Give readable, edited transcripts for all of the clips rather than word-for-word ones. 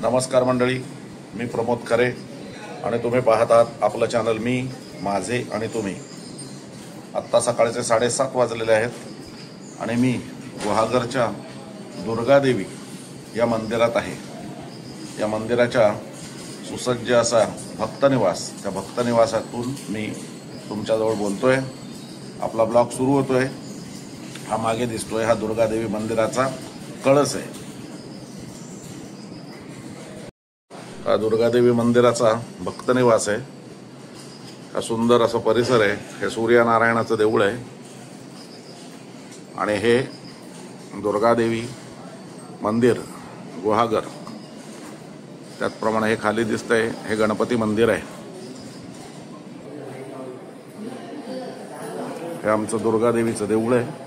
नमस्कार मंडळी, मी प्रमोद खरे आणि तुम्ही पाहत आहात आपलं चॅनल मी माझे आणि तुम्ही. आत्ता सकाळचे 7:30 वाजलेले आहेत आणि मी गुहागरच्या दुर्गादेवी या मंदिरात आहे. या मंदिराच्या सुसज्ज असा भक्तनिवास, त्या भक्तनिवासातून मी तुमच्याजवळ बोलतोय. आपला ब्लॉग सुरू होतोय. हा मागे दिसतोय हा दुर्गादेवी मंदिराचा कळस आहे. हा दुर्गादेवी मंदिराचा भक्तनिवास आहे. हा सुंदर असा परिसर आहे. हे सूर्यनारायणाचं देऊळ आहे आणि हे दुर्गादेवी मंदिर गुहागर. त्याचप्रमाणे हे खाली दिसतंय हे गणपती मंदिर आहे. हे आमचं दुर्गादेवीचं देऊळ आहे.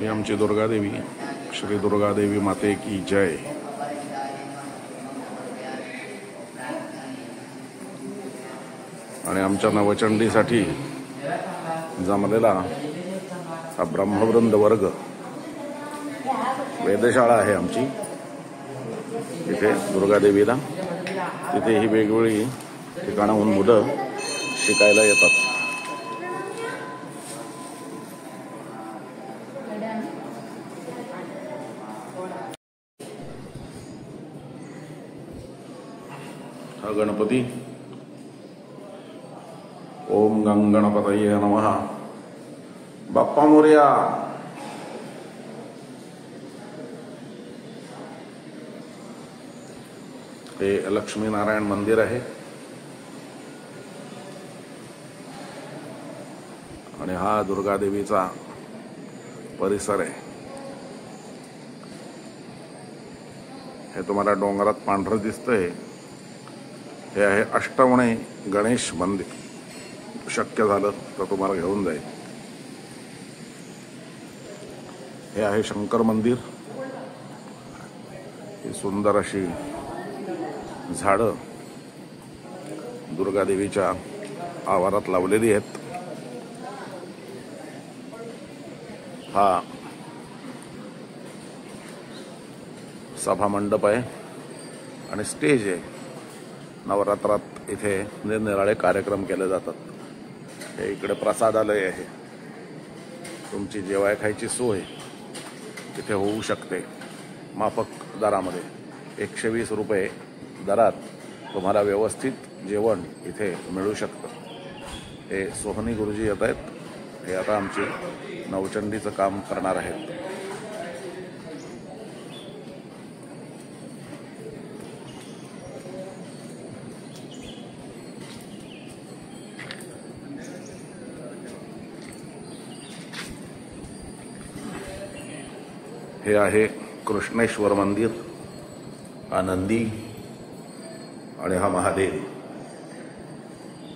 ही आमची दुर्गादेवी. श्री दुर्गादेवी माते की जय. आणि आमच्या नवचंडीसाठी जमलेला हा ब्रह्मवृंद वर्ग. वेधशाळा आहे आमची तिथे दुर्गादेवीला. तिथे ही वेगवेगळी ठिकाणाहून मुलं शिकायला येतात. हा गणपती. ओम गणपतये नमः. बाप्पा मोरया. हे लक्ष्मीनारायण मंदिर आहे आणि हा दुर्गादेवीचा परिसर आहे. हे तुम्हाला डोंगरात पांढरं दिसतंय. हे आहे अष्टवणे गणेश मंदिर. शक्य झालं तर तुम्हाला घेऊन जाईल. हे आहे शंकर मंदिर. ही सुंदर अशी झाडं दुर्गादेवीच्या आवारात लावलेली आहेत. हा सभा मंडप आहे आणि स्टेज आहे. नवरात्रात इथे निरनिराळे कार्यक्रम केले जातात. हे इकडे प्रसादालय आहे. तुमची जेवाय खायची सोय इथे होऊ शकते माफक दरामध्ये. 120 रुपये दरात तुम्हाला व्यवस्थित जेवण इथे मिळू शकतं. हे सोहनी गुरुजी येत आहेत. हे आता आमची नवचंडीचं काम करणार आहेत. हे आहे कृष्णेश्वर मंदिर. हा नंदी आणि हा महादेव.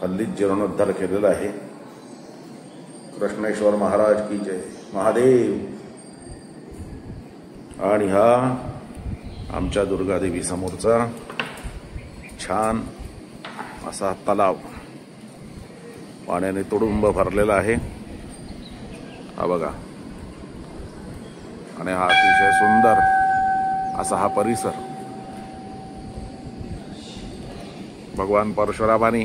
हल्लीच जीर्णोद्धार केलेला आहे. कृष्णेश्वर महाराज की जय. महादेव. आणि हा आमच्या दुर्गादेवी समोरचा छान असा तलाव पाण्याने तुडुंब भरलेला आहे. हा बघा. आणि हा अतिशय सुंदर असा हा परिसर. भगवान परशुरामांनी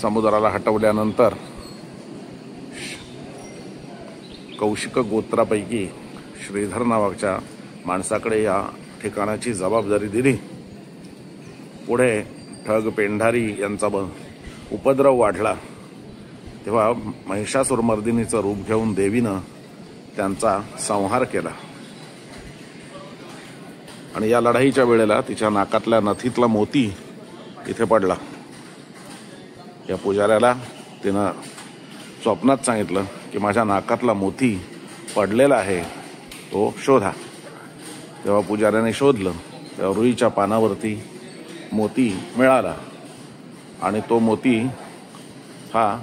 समुद्राला हटवल्यानंतर कौशिक गोत्रापैकी श्रीधर नावाच्या माणसाकडे या ठिकाणाची जबाबदारी दिली. पुढे ठग पेंढारी यांचा उपद्रव वाढला तेव्हा महिषासुरमर्दिनीचं रूप घेऊन देवीनं त्यांचा संहार केला. आणि या लढाईच्या वेळेला तिच्या नाकातल्या नथीतला मोती इथे पडला. या पुजाऱ्याला तिनं स्वप्नात सांगितलं की माझ्या नाकातला मोती पडलेला आहे, तो शोधा. तेव्हा पुजाऱ्याने शोधलं. तेव्हा रुईच्या पानावरती मोती मिळाला आणि तो मोती हा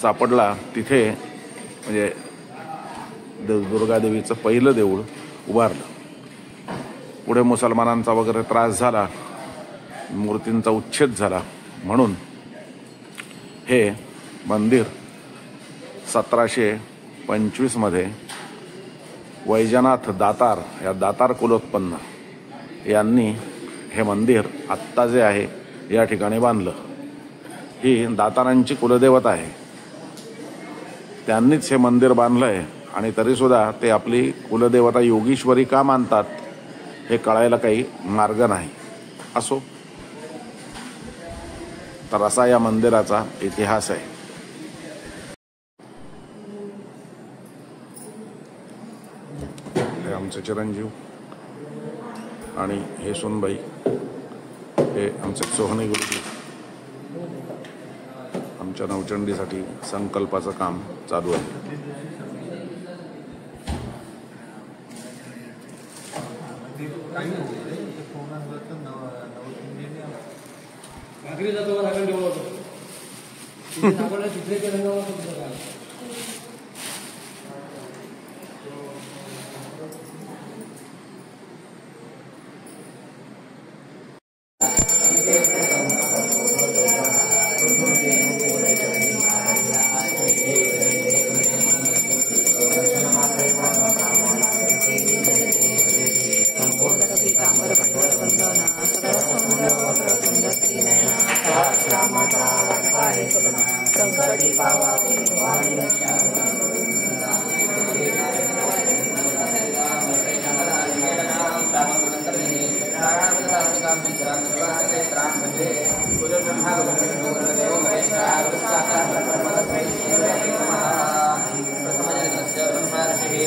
सापडला तिथे. म्हणजे दुर्गादेवीचं पहिलं देऊळ उभारलं. पुढे मुसलमानांचा वगैरे त्रास झाला, मूर्तींचा उच्छेद झाला, म्हणून हे मंदिर 1725 मध्ये वैजनाथ दातार या दातार कुलोत्पन्न यांनी हे मंदिर आत्ता जे आहे या ठिकाणी बांधलं. ही दातारांची कुलदेवता आहे. त्यांनीच हे मंदिर बांधलंय आणि तरीसुद्धा ते आपली कुलदेवता योगीश्वरी का मानतात हे कळायला काही मार्ग नाही. असो, तर असा या मंदिराचा इतिहास आहे. हे आमचे चिरंजीव आणि हे सोनबाई, हे आमचे सोहने गुरुजी. आमच्या नवचंडीसाठी संकल्पाचं काम चालू आहे.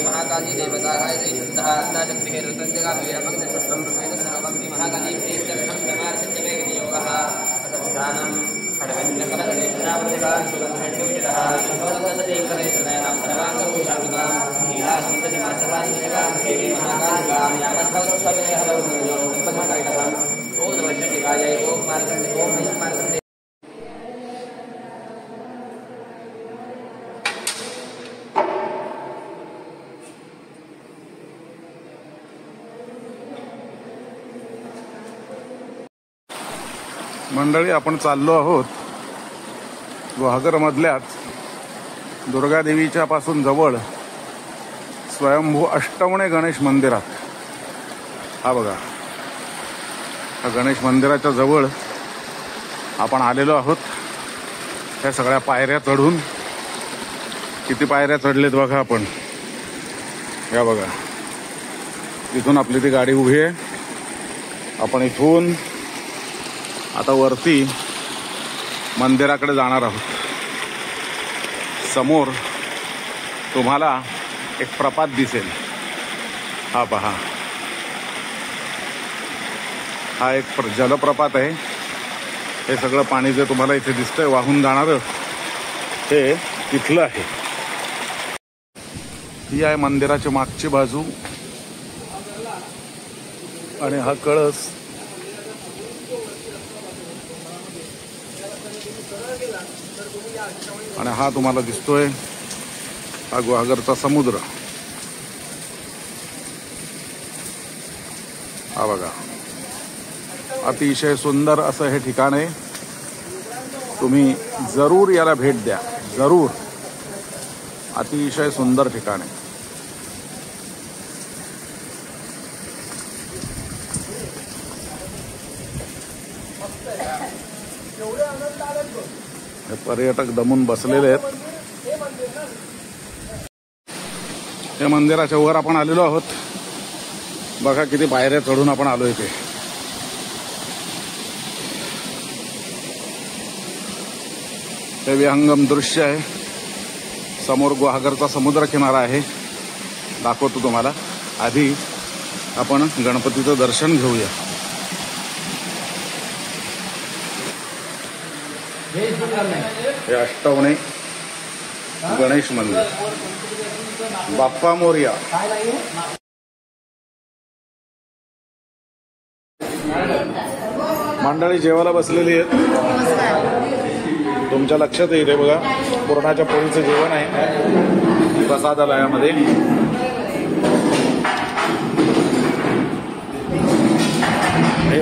महाकाली देवता गायत्री शुद्धः अन्नाचक्रिः ऋतञ्जगाभिरमग्नपुष्पं रूपेण सर्वं महाकाली प्रीत्यर्थं समार्थितमेकति योगः अतर्धानं खड्गञ्जकलगणेशनामदेवान् सुगन्धण्डुविजयः शम्भोदकसदेकरेशनयनां सर्वाङ्गभूषामिकां लीलासुन्दरिमाचलां जगां देवी महाकालिकां यावत्सवसवेहरवयो विपन्नकैकथम् ॐ नमः शिवाय ॐ मार्कण्डे ॐ मार्कण्डे. मंडळी, आपण चाललो आहोत गुहागरमधल्याच दुर्गादेवीच्या पासून जवळ स्वयंभू अष्टवणे गणेश मंदिरात. हा बघा, हा गणेश मंदिराच्या जवळ आपण आलेलो आहोत. ह्या सगळ्या पायऱ्या चढून, किती पायऱ्या चढलेत बघा आपण. या बघा, इथून आपली ती गाडी उभी आहे. आपण इथून आता वरती मंदिराकडे जाणार आहोत. समोर तुम्हाला एक प्रपात दिसेल. हा पहा, हा एक जलप्रपात आहे. हे सगळं पाणी जे तुम्हाला इथे दिसतंय वाहून जाणारं, हे तिथलं आहे. ही आहे मंदिराची मागची बाजू आणि हा कळस. आणि हा तुम्हाला दिसतोय हा गुहागरचा समुद्र. हा बघा, अतिशय सुंदर असं हे ठिकाण आहे. तुम्ही जरूर याला भेट द्या, जरूर. अतिशय सुंदर ठिकाण आहे. हे पर्यटक दमून बसलेले आहेत. या मंदिराच्या वर आपण आलेलो आहोत. बघा किती पायऱ्या चढून आपण आलो इथे. हे विहंगम दृश्य आहे. समोर गुहागरचा समुद्र किनारा आहे, दाखवतो तुम्हाला. आधी आपण गणपतीचं दर्शन घेऊया. हे अष्टवणे गणेश मंदिर. बाप्पा मोरया. मंडळी जेवायला बसलेली आहेत. तुमच्या लक्षात येईल बघा, पुरणाच्या पोळीचं जेवण आहे प्रसादालयामध्ये.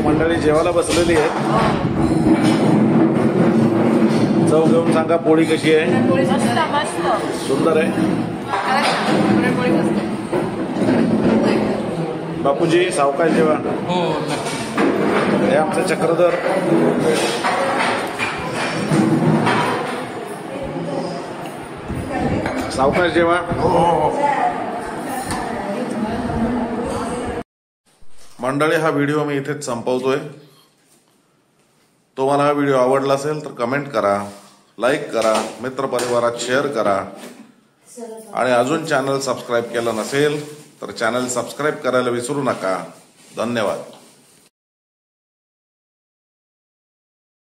मंडळी जेवायला बसलेली आहे. चव घेऊन सांगा पोळी कशी आहे. सुंदर आहे. बापूजी सावकाश जेवा. हे आमचे चक्रधर. सावकाश जेवा. मंडळी हा व्हिडिओ मी इथेच संपवतोय. तुम्हाला हा व्हिडिओ आवडला असेल तर कमेंट करा, लाईक करा, मित्रपरिवारात शेअर करा आणि अजून चॅनल सबस्क्राईब केलं नसेल तर चॅनल सबस्क्राईब करायला विसरू नका. धन्यवाद.